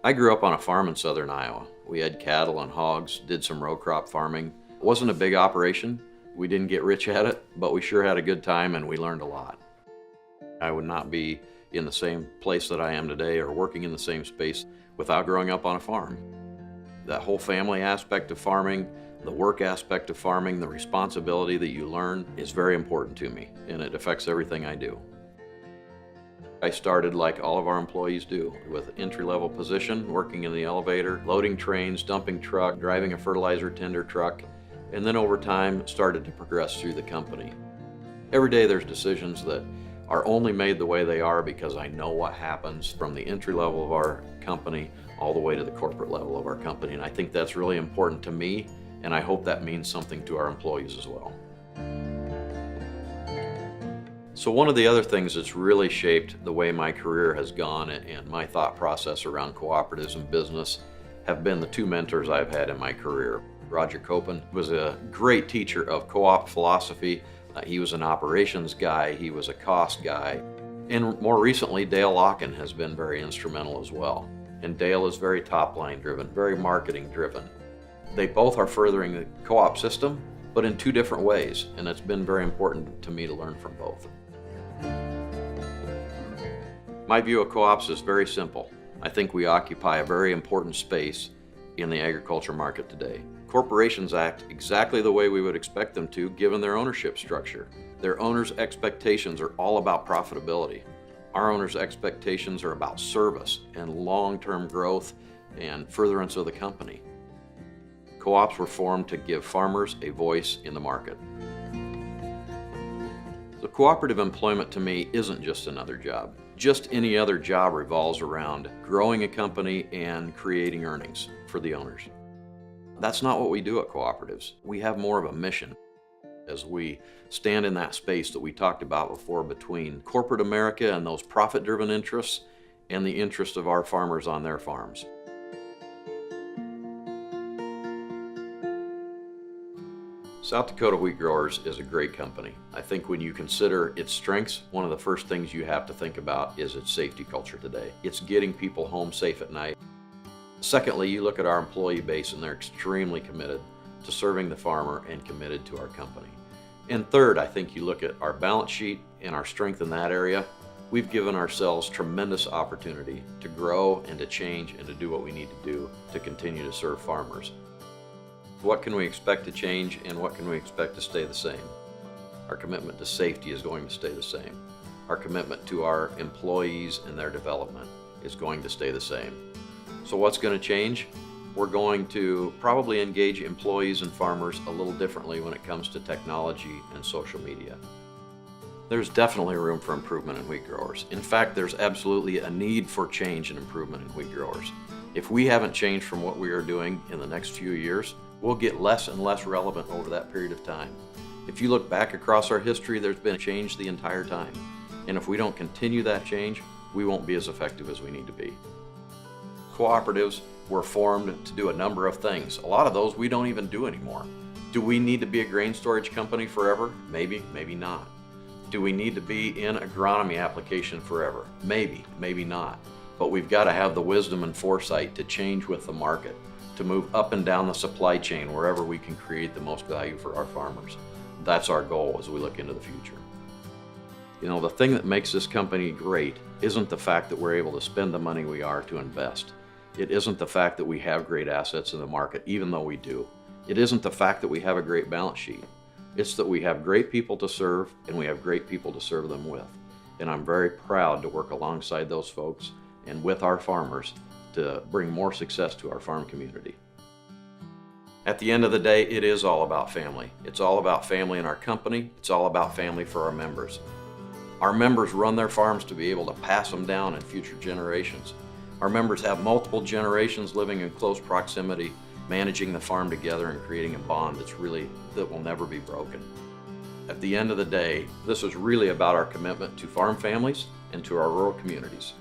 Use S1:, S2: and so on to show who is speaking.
S1: I grew up on a farm in southern Iowa. We had cattle and hogs, did some row crop farming. It wasn't a big operation. We didn't get rich at it, but we sure had a good time and we learned a lot. I would not be in the same place that I am today or working in the same space without growing up on a farm. That whole family aspect of farming, the work aspect of farming, the responsibility that you learn is very important to me, and it affects everything I do. I started like all of our employees do, with an entry-level position, working in the elevator, loading trains, dumping truck, driving a fertilizer tender truck, and then over time started to progress through the company. Every day there's decisions that are only made the way they are because I know what happens from the entry level of our company all the way to the corporate level of our company, and I think that's really important to me, and I hope that means something to our employees as well. So one of the other things that's really shaped the way my career has gone and my thought process around cooperatives and business have been the two mentors I've had in my career. Roger Copen was a great teacher of co-op philosophy. He was an operations guy, he was a cost guy. And more recently, Dale Locken has been very instrumental as well. And Dale is very top-line driven, very marketing driven. They both are furthering the co-op system, but in two different ways, and it's been very important to me to learn from both. My view of co-ops is very simple. I think we occupy a very important space in the agriculture market today. Corporations act exactly the way we would expect them to given their ownership structure. Their owners' expectations are all about profitability. Our owners' expectations are about service and long-term growth and furtherance of the company. Co-ops were formed to give farmers a voice in the market. So cooperative employment to me isn't just another job. Just any other job revolves around growing a company and creating earnings for the owners. That's not what we do at cooperatives. We have more of a mission as we stand in that space that we talked about before between corporate America and those profit-driven interests and the interest of our farmers on their farms. South Dakota Wheat Growers is a great company. I think when you consider its strengths, one of the first things you have to think about is its safety culture today. It's getting people home safe at night. Secondly, you look at our employee base and they're extremely committed to serving the farmer and committed to our company. And third, I think you look at our balance sheet and our strength in that area. We've given ourselves tremendous opportunity to grow and to change and to do what we need to do to continue to serve farmers. What can we expect to change and what can we expect to stay the same? Our commitment to safety is going to stay the same. Our commitment to our employees and their development is going to stay the same. So what's going to change? We're going to probably engage employees and farmers a little differently when it comes to technology and social media. There's definitely room for improvement in wheat growers. In fact, there's absolutely a need for change and improvement in wheat growers. If we haven't changed from what we are doing in the next few years, we'll get less and less relevant over that period of time. If you look back across our history, there's been change the entire time. And if we don't continue that change, we won't be as effective as we need to be. Cooperatives were formed to do a number of things. A lot of those we don't even do anymore. Do we need to be a grain storage company forever? Maybe, maybe not. Do we need to be in agronomy application forever? Maybe, maybe not. But we've got to have the wisdom and foresight to change with the market, to move up and down the supply chain wherever we can create the most value for our farmers. That's our goal as we look into the future. You know, the thing that makes this company great isn't the fact that we're able to spend the money we are to invest. It isn't the fact that we have great assets in the market, even though we do. It isn't the fact that we have a great balance sheet. It's that we have great people to serve and we have great people to serve them with. And I'm very proud to work alongside those folks and with our farmers to bring more success to our farm community. At the end of the day, it is all about family. It's all about family in our company. It's all about family for our members. Our members run their farms to be able to pass them down in future generations. Our members have multiple generations living in close proximity, managing the farm together and creating a bond that will never be broken. At the end of the day, this is really about our commitment to farm families and to our rural communities.